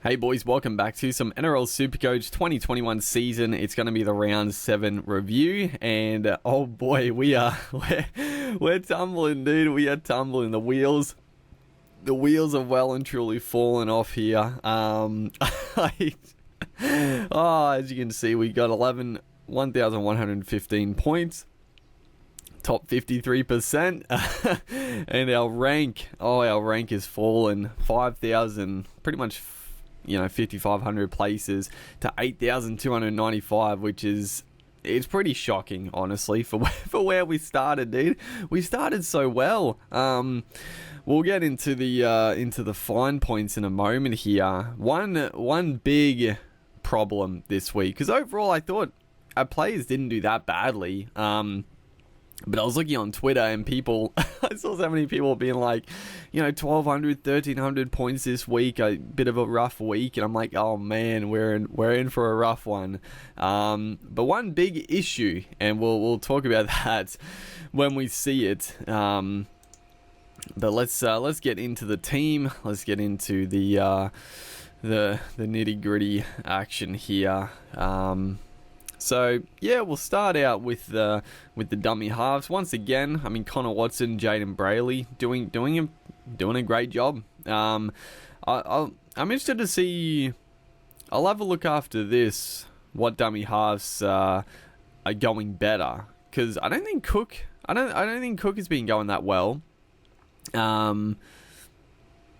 Hey boys, welcome back to some Nrl Supercoach 2021 season. It's going to be the round 7 review, and oh boy, we're tumbling, dude. We are tumbling. The wheels are well and truly falling off here. As you can see, we got 1,115 points. Top 53%. And our rank is fallen 5,000, pretty much 5,500 places to 8,295, which is, it's pretty shocking, honestly, for where we started, dude. We started so well. We'll get into the fine points in a moment here. One big problem this week, because overall I thought our players didn't do that badly. But I was looking on Twitter and I saw so many people being like, 1,200, 1,300 points this week, a bit of a rough week. And I'm like, oh man, we're in for a rough one. But one big issue, and we'll talk about that when we see it. But let's get into the team. Let's get into the nitty gritty action here. So yeah, we'll start out with the dummy halves once again. I mean, Connor Watson, Jaden Brayley doing a great job. I'm interested to see. I'll have a look after this what dummy halves are going better, because I don't think Cook has been going that well.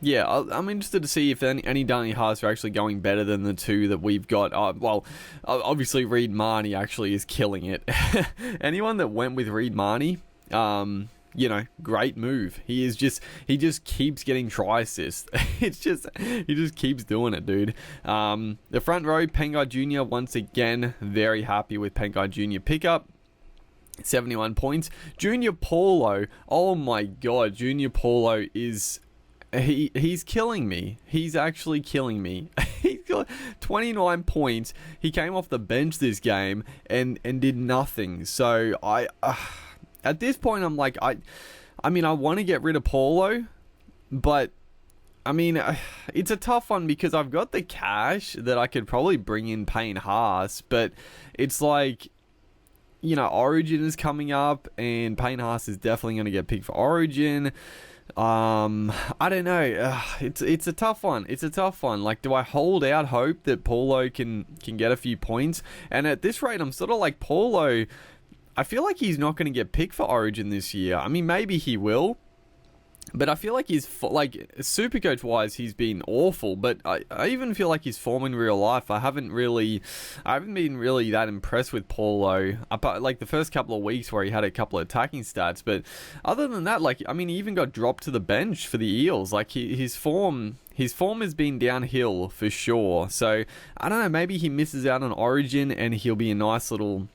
Yeah, I'm interested to see if any dummy halves are actually going better than the two that we've got. Obviously Reed Marnie actually is killing it. Anyone that went with Reed Marnie, great move. He just keeps getting try assists. He just keeps doing it, dude. The front row, Pengai Jr. once again, very happy with Pengai Jr. pickup. 71 points. Junior Paulo, oh my god, Junior Paulo is... He's killing me. He's actually killing me. He's got 29 points. He came off the bench this game and did nothing. So at this point I'm like, I want to get rid of Paulo, but it's a tough one because I've got the cash that I could probably bring in Payne Haas, but it's like, Origin is coming up and Payne Haas is definitely going to get picked for Origin. I don't know. It's a tough one. Like, do I hold out hope that Paulo can get a few points? And at this rate, I'm sort of like, Paulo, I feel like he's not going to get picked for Origin this year. I mean, maybe he will, but I feel like Supercoach wise, he's been awful. But I even feel like his form in real life, I haven't been really that impressed with Paulo. Apart, like the first couple of weeks where he had a couple of attacking stats, but other than that, he even got dropped to the bench for the Eels. Like his form has been downhill for sure. So I don't know. Maybe he misses out on Origin and he'll be a nice little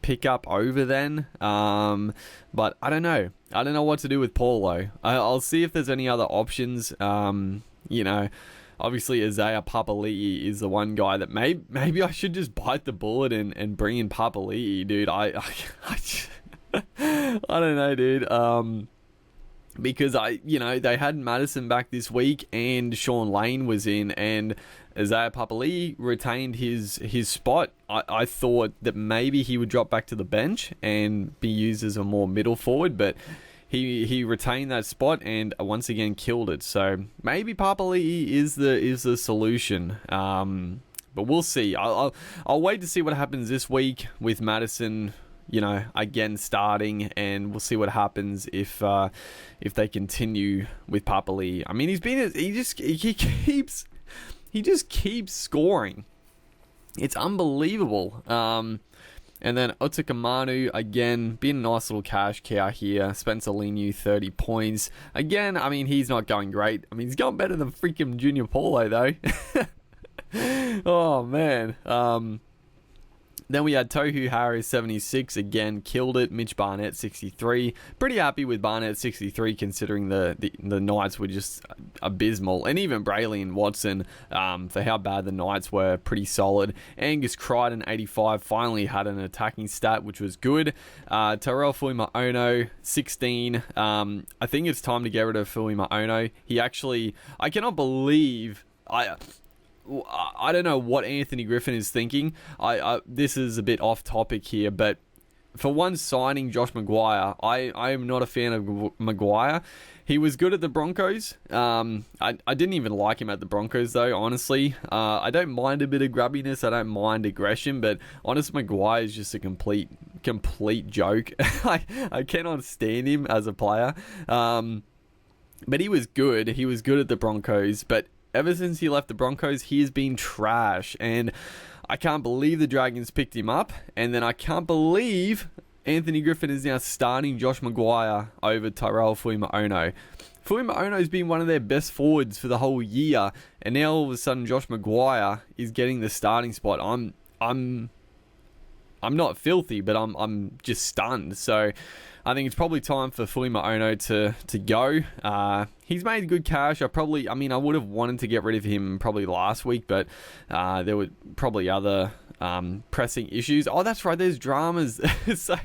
pick up over then. But I don't know what to do with Paulo. I'll see if there's any other options. Obviously Isaiah Papali'i is the one guy that maybe I should just bite the bullet and bring in Papali'i, dude. I don't know, dude. Because they had Madison back this week and Sean Lane was in, and Isaiah Papali'i retained his spot. I thought that maybe he would drop back to the bench and be used as a more middle forward, but he retained that spot and once again killed it. So maybe Papali'i is the solution. But we'll see. I'll wait to see what happens this week with Madison, again starting, and we'll see what happens if they continue with Papali'i. I mean, he just keeps scoring. It's unbelievable. And then Otakamanu, again, being a nice little cash cow here. Spencer Leniu, 30 points. Again, he's not going great. He's going better than freaking Junior Paulo, though. Oh, man. Then we had Tohu Harris, 76, again, killed it. Mitch Barnett, 63. Pretty happy with Barnett, 63, considering the Knights were just abysmal. And even Brayley and Watson, for how bad the Knights were, pretty solid. Angus Crichton, 85, finally had an attacking stat, which was good. Terrell Fuimaono, 16. I think it's time to get rid of Fuimaono. He actually, I cannot believe... I don't know what Anthony Griffin is thinking. This is a bit off topic here, but for one, signing Josh Maguire, I am not a fan of Maguire. He was good at the Broncos. I didn't even like him at the Broncos, though, honestly. I don't mind a bit of grubbiness. I don't mind aggression, but honestly, Maguire is just a complete joke. I cannot stand him as a player. But he was good. He was good at the Broncos, but ever since he left the Broncos, he has been trash, and I can't believe the Dragons picked him up, and then I can't believe Anthony Griffin is now starting Josh Maguire over Tyrell Fuimaono. Fuimaono's been one of their best forwards for the whole year, and now all of a sudden Josh Maguire is getting the starting spot. I'm not filthy, but I'm just stunned. So I think it's probably time for Fuimaono to go. He's made good cash. I would have wanted to get rid of him probably last week, but there were probably other pressing issues. Oh, that's right. There's dramas. So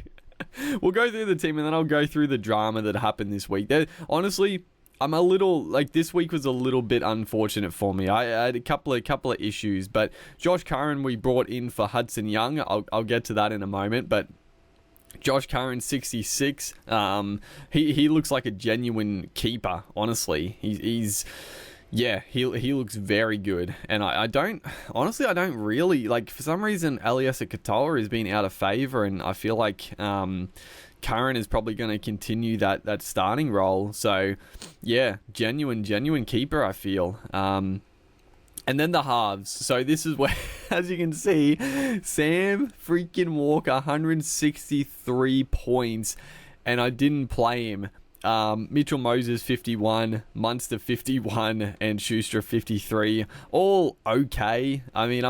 we'll go through the team, and then I'll go through the drama that happened this week. Honestly, I'm a little this week was a little bit unfortunate for me. I had a couple of issues, but Josh Curran we brought in for Hudson Young. I'll get to that in a moment, but Josh Curran, 66. He looks like a genuine keeper. Honestly, he looks very good, and I don't really like. For some reason, Eliesa Katoa has been out of favor, and I feel like Curran is probably going to continue that starting role. So, yeah, genuine keeper, I feel. And then the halves. So this is where, as you can see, Sam freaking Walker, 163 points, and I didn't play him. Mitchell Moses, 51, Munster, 51, and Schuster, 53. All okay. I mean,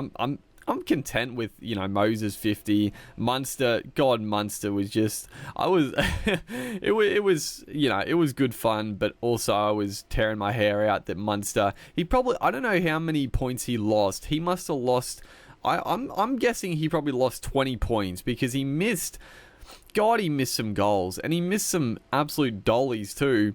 I'm content with, Moses 50. Munster was just, it was good fun, but also I was tearing my hair out that Munster, I don't know how many points he lost. He must have lost, I'm guessing he probably lost 20 points because he missed some goals, and he missed some absolute dollies too.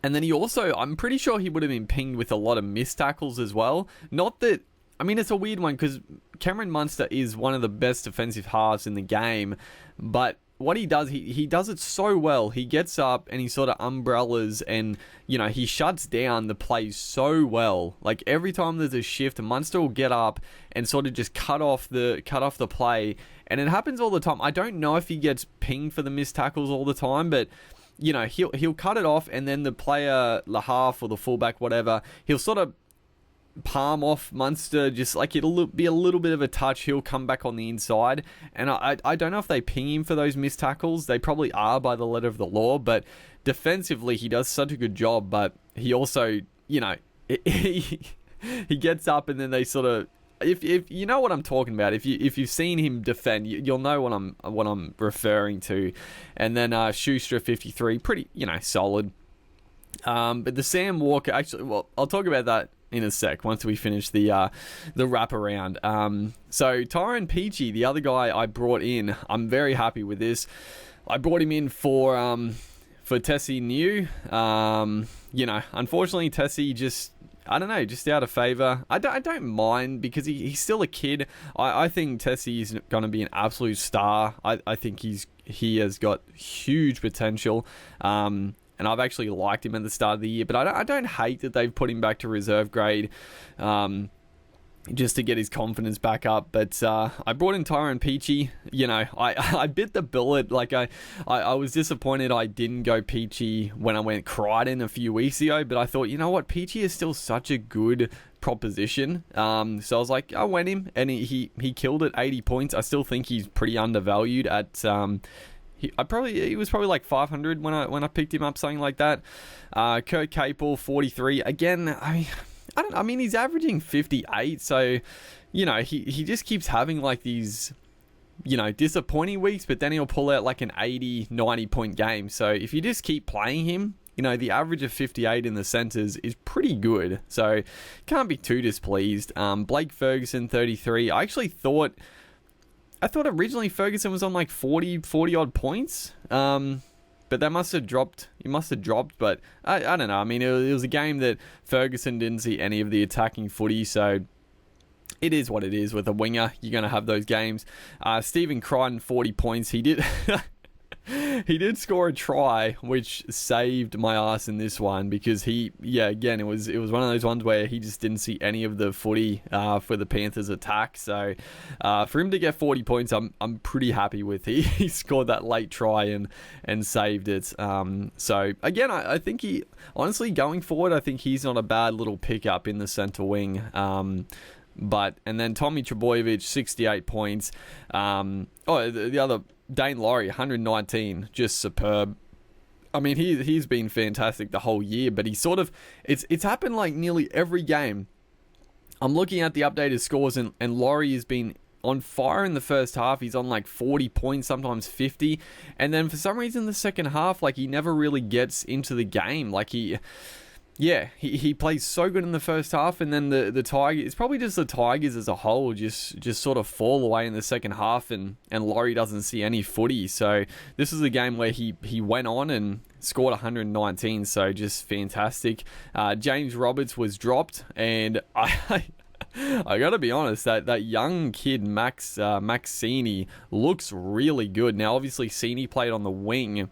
And then I'm pretty sure he would have been pinged with a lot of missed tackles as well. Not that, it's a weird one because Cameron Munster is one of the best defensive halves in the game, but what he does, he does it so well. He gets up and he sort of umbrellas, and he shuts down the plays so well. Like every time there's a shift, Munster will get up and sort of just cut off the play, and it happens all the time. I don't know if he gets pinged for the missed tackles all the time, but he'll cut it off, and then the player, the half or the fullback, whatever, he'll sort of palm off Munster, just like it'll be a little bit of a touch, he'll come back on the inside, and I don't know if they ping him for those missed tackles. They probably are by the letter of the law, but defensively he does such a good job. But he also, he gets up, and then they sort of, if you know what I'm talking about, if you've seen him defend, you'll know what I'm referring to. And then Schuster, 53, pretty solid. But the Sam Walker, actually, well, I'll talk about that in a sec once we finish the wraparound. So Tyron Peachey, the other guy I brought in, I'm very happy with this. I brought him in for Tessie New. Unfortunately Tessie just out of favour. I don't mind because he's still a kid. I think Tessie is going to be an absolute star. I think he has got huge potential. And I've actually liked him at the start of the year, but I don't hate that they've put him back to reserve grade just to get his confidence back up. But I brought in Tyron Peachey. I bit the bullet. Like I was disappointed I didn't go Peachey when I went Crichton a few weeks ago, but I thought, you know what, Peachey is still such a good proposition. So I was like, I went him, and he killed it, 80 points. I still think he's pretty undervalued at he was probably like 500 when I picked him up, something like that. Kurt Capel, 43. Again, he's averaging 58, so he just keeps having like these disappointing weeks, but then he'll pull out like an 80, 90 point game. So if you just keep playing him, the average of 58 in the centres is pretty good, so can't be too displeased. Blake Ferguson, 33. I thought originally Ferguson was on like 40 odd points. But but they must have dropped. He must have dropped, but I don't know. I mean, it was a game that Ferguson didn't see any of the attacking footy, so it is what it is with a winger. You're going to have those games. Stephen Crichton, 40 points. He did he did score a try, which saved my ass in this one because again, it was one of those ones where he just didn't see any of the footy for the Panthers attack. So for him to get 40 points, I'm pretty happy with. He scored that late try and saved it. So again, I think he honestly going forward, I think he's not a bad little pickup in the centre wing. And then Tommy Trbojevic, 68 points. The other Dane Laurie, 119, just superb. I mean, he's been fantastic the whole year, but he sort of it's happened like nearly every game. I'm looking at the updated scores, and Laurie has been on fire in the first half. He's on like 40 points, sometimes 50, and then for some reason the second half, like he never really gets into the game. Like he plays so good in the first half, and then the Tigers, it's probably just the Tigers as a whole just sort of fall away in the second half, and Laurie doesn't see any footy. So this is a game where he went on and scored 119, so just fantastic. James Roberts was dropped, and I gotta be honest, that young kid Max Sini looks really good. Now obviously Sini played on the wing,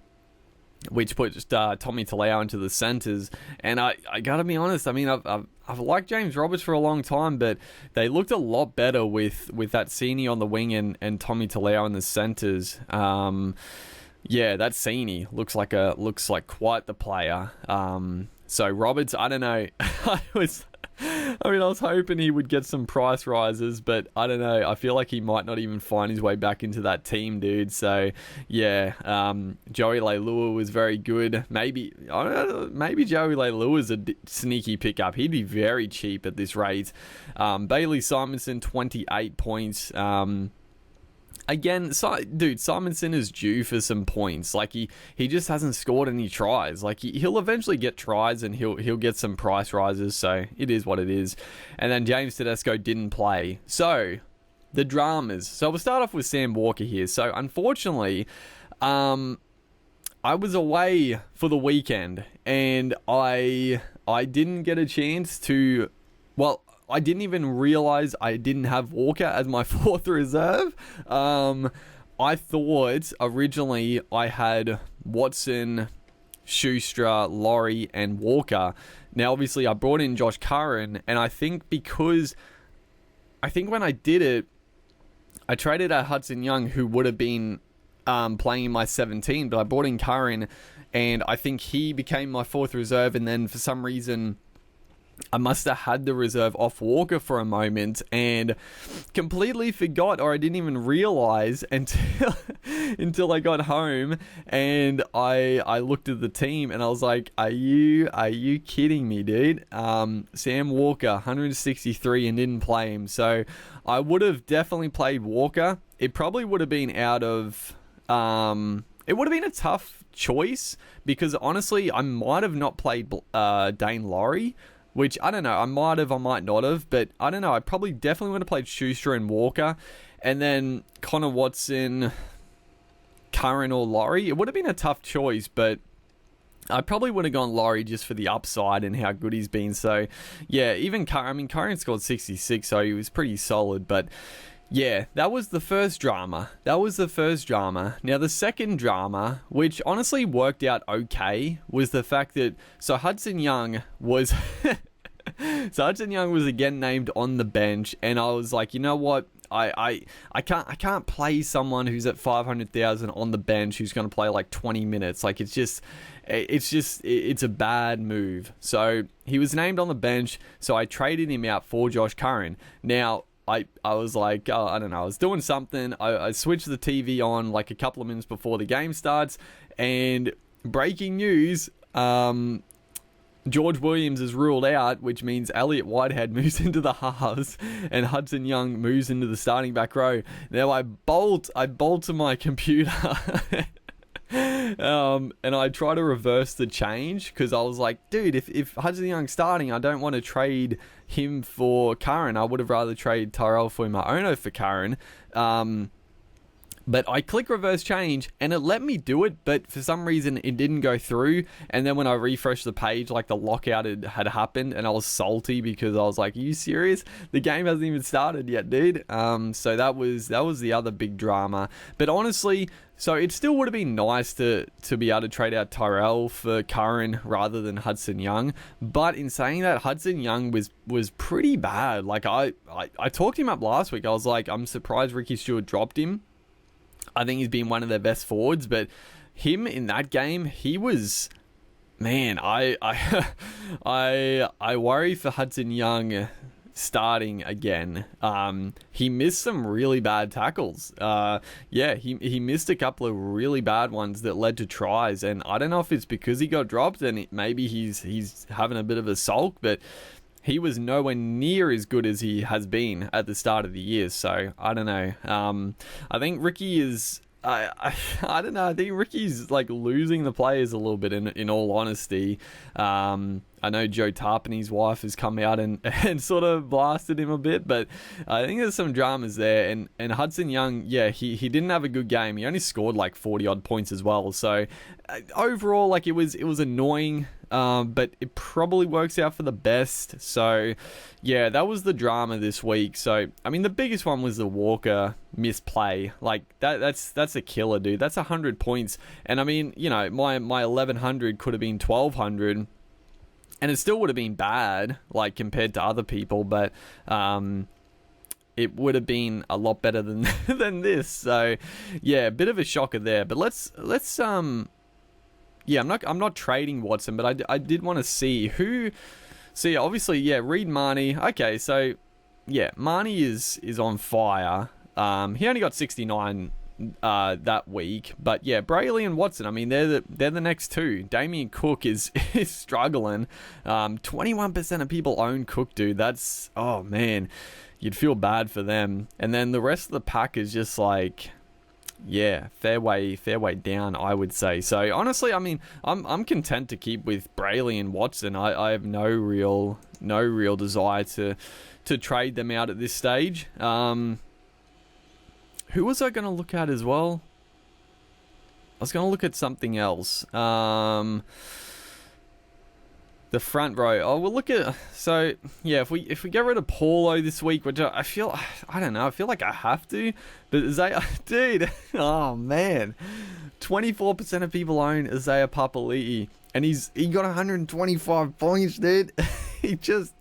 which puts Tommy Talau into the centres. And I gotta be honest, I mean, I've liked James Roberts for a long time, but they looked a lot better with that Sini on the wing and Tommy Talau in the centres. That Sini looks like quite the player. So Roberts, I don't know. I was hoping he would get some price rises, but I don't know. I feel like he might not even find his way back into that team, dude. So, yeah, Joey Leilua was very good. Maybe Joey Leilua is a sneaky pickup. He'd be very cheap at this rate. Bailey Simonson, 28 points. Again, Simonson is due for some points. Like he just hasn't scored any tries. Like he'll eventually get tries and he'll get some price rises. So it is what it is. And then James Tedesco didn't play. So the dramas. So we'll start off with Sam Walker here. So unfortunately, I was away for the weekend and I didn't get a chance to. Well, I didn't even realize I didn't have Walker as my fourth reserve. I thought originally I had Watson, Schuster, Laurie, and Walker. Now, obviously, I brought in Josh Curran, and I think when I did it, I traded out Hudson Young, who would have been playing in my 17, but I brought in Curran, and I think he became my fourth reserve, and then for some reason I must have had the reserve off Walker for a moment and completely forgot, or I didn't even realize until I got home and I looked at the team and I was like, are you kidding me, dude? Sam Walker, 163 and didn't play him. So I would have definitely played Walker. It probably would have been it would have been a tough choice because honestly, I might have not played Dane Laurie. Which, I don't know, I might have, I might not have, but I don't know, I probably definitely would have played Schuster and Walker, and then Connor Watson, Curran or Laurie. It would have been a tough choice, but I probably would have gone Laurie just for the upside and how good he's been. So, yeah, even Curran scored 66, so he was pretty solid, but yeah, that was the first drama. Now, the second drama, which honestly worked out okay, was the fact that Hudson Young was again named on the bench, and I was like, you know what? I can't play someone who's at 500,000 on the bench who's going to play like 20 minutes. Like it's a bad move. So he was named on the bench, so I traded him out for Josh Curran. Now, I was like, I don't know, I was doing something. I switched the TV on like a couple of minutes before the game starts, and breaking news, George Williams is ruled out, which means Elliot Whitehead moves into the halves and Hudson Young moves into the starting back row. Now I bolt to my computer and I try to reverse the change because I was like, dude, if Hudson Young's starting, I don't want to trade him for Curran. I would have rather traded Tyrell Fuimaono for Curran. But I click reverse change and it let me do it, but for some reason it didn't go through. And then when I refreshed the page, like the lockout had happened, and I was salty because I was like, "Are you serious? The game hasn't even started yet, dude." So that was the other big drama. But honestly, so it still would have been nice to be able to trade out Tyrell for Curran rather than Hudson Young. But in saying that, Hudson Young was pretty bad. Like I talked him up last week. I was like, I'm surprised Ricky Stewart dropped him. I think he's been one of their best forwards, but him in that game, he was, man, I worry for Hudson Young starting again. He missed some really bad tackles. He missed a couple of really bad ones that led to tries, and I don't know if it's because he got dropped and maybe he's having a bit of a sulk, but he was nowhere near as good as he has been at the start of the year. So I don't know. I think Ricky is. I don't know. I think Ricky's like losing the players a little bit. In all honesty, I know Joe Tarpany's wife has come out and sort of blasted him a bit, but I think there's some dramas there. And Hudson Young, yeah, he didn't have a good game. He only scored like 40 odd points as well. So overall, like it was annoying. But it probably works out for the best. So, yeah, that was the drama this week. So, I mean, the biggest one was the Walker misplay. Like that's a killer, dude. That's 100 points. And I mean, you know, my 1100 could have been 1200, and it still would have been bad, like compared to other people. But it would have been a lot better than than this. So, yeah, a bit of a shocker there. But let's yeah, I'm not trading Watson, but I did want to see who. See, obviously, yeah, Reed Marnie. Okay, so yeah, Marnie is on fire. He only got 69 that week, but yeah, Brayley and Watson. I mean, they're the next two. Damien Cook is struggling. 21% of people own Cook, dude. That's, oh man, you'd feel bad for them. And then the rest of the pack is just like, yeah, fair way down, I would say. So honestly, I mean, I'm content to keep with Brayley and Watson. I have no real desire to trade them out at this stage. Who was I going to look at as well? I was going to look at something else. The front row. Oh, we'll look at. So yeah, if we get rid of Paulo this week, which I feel, I don't know. I feel like I have to. But Isaiah, dude, oh man, 24% of people own Isaiah Papali'i, and he got 125 points, dude. He just,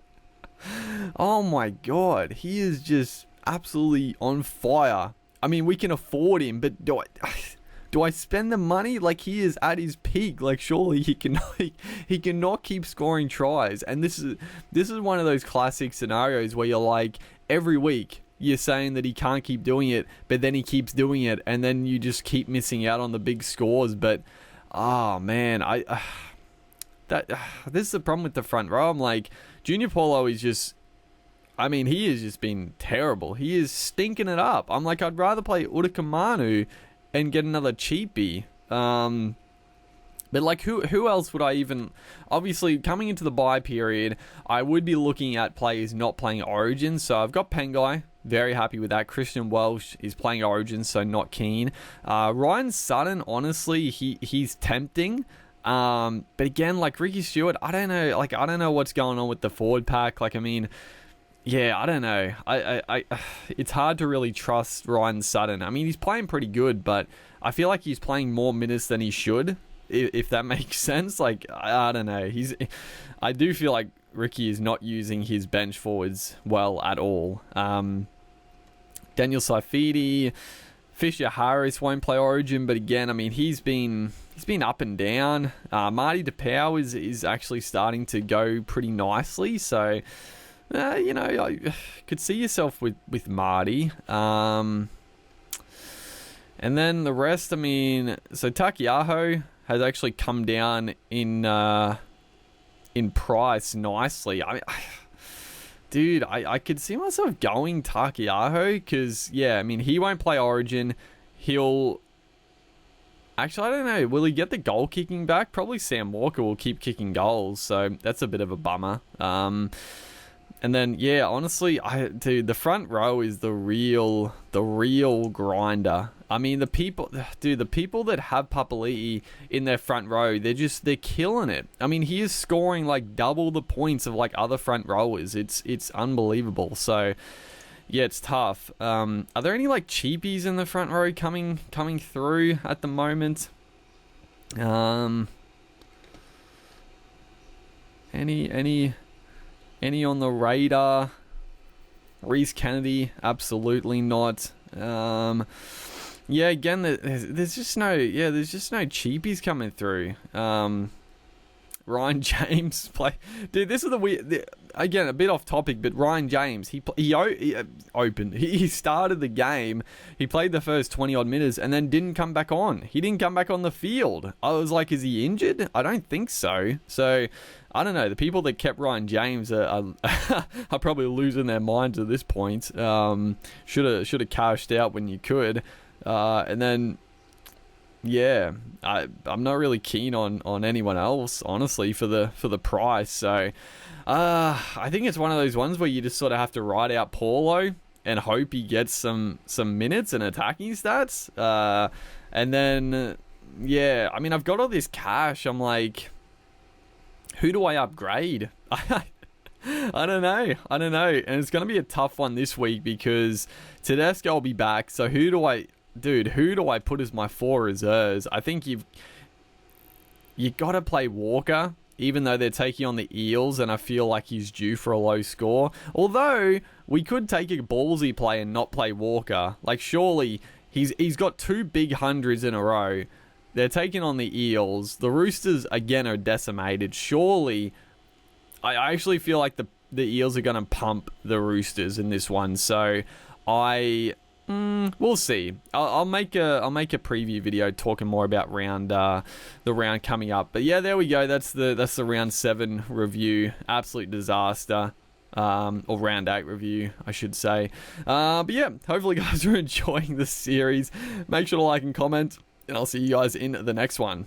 oh my god, he is just absolutely on fire. I mean, we can afford him, but do I spend the money? Like, he is at his peak. Like, surely he cannot keep scoring tries. And this is one of those classic scenarios where you're like, every week you're saying that he can't keep doing it, but then he keeps doing it, and then you just keep missing out on the big scores. But oh man, this is the problem with the front row. I'm like, Junior Paulo is just, I mean, he has just been terrible. He is stinking it up. I'm like, I'd rather play Udakamanu and get another cheapie. But like, who else would I even... Obviously, coming into the bye period, I would be looking at players not playing Origin. So I've got Pengai, very happy with that. Christian Welsh is playing Origin, so not keen. Ryan Sutton, honestly, he's tempting. But again, like Ricky Stewart, I don't know. Like, I don't know what's going on with the forward pack. Like, I mean... Yeah, I don't know. I it's hard to really trust Ryan Sutton. I mean, he's playing pretty good, but I feel like he's playing more minutes than he should, if that makes sense. Like, I don't know. I do feel like Ricky is not using his bench forwards well at all. Daniel Saifidi, Fisher Harris won't play Origin, but again, I mean, he's been up and down. Marty DePau is actually starting to go pretty nicely, so... you know, I could see yourself with Marty. And then the rest, I mean, so Takiaho has actually come down in price nicely. I mean, dude, I could see myself going Takiaho because, yeah, I mean, he won't play Origin. He'll... Actually, I don't know. Will he get the goal kicking back? Probably Sam Walker will keep kicking goals, so that's a bit of a bummer. And then, yeah, honestly, dude, the front row is the real grinder. I mean, the people that have Papali'i in their front row, they're killing it. I mean, he is scoring like double the points of like other front rowers. It's unbelievable. So, yeah, it's tough. Are there any like cheapies in the front row coming through at the moment? Any on the radar? Reece Kennedy, absolutely not. Yeah, again, there's just no cheapies coming through. Ryan James dude. This is the weird. Again, a bit off topic, but Ryan James, he started the game. He played the first 20 odd minutes and then didn't come back on. He didn't come back on the field. I was like, is he injured? I don't think so. So I don't know. The people that kept Ryan James are probably losing their minds at this point. Should have cashed out when you could. And then, yeah, I'm not really keen on anyone else, honestly, for the price. So, I think it's one of those ones where you just sort of have to ride out Paulo and hope he gets some minutes and attacking stats. And then, yeah, I mean, I've got all this cash. I'm like, who do I upgrade? I don't know. And it's going to be a tough one this week because Tedesco will be back. So who do I put as my 4 reserves? I think you got to play Walker, even though they're taking on the Eels, and I feel like he's due for a low score. Although we could take a ballsy play and not play Walker. Like, surely he's got 2 big hundreds in a row. They're taking on the Eels. The Roosters again are decimated. Surely, I actually feel like the Eels are going to pump the Roosters in this one. So we'll see. I'll make a preview video talking more about the round coming up. But yeah, there we go. That's the round 7 review. Absolute disaster. Or round 8 review, I should say. But yeah, hopefully you guys are enjoying this series. Make sure to like and comment, and I'll see you guys in the next one.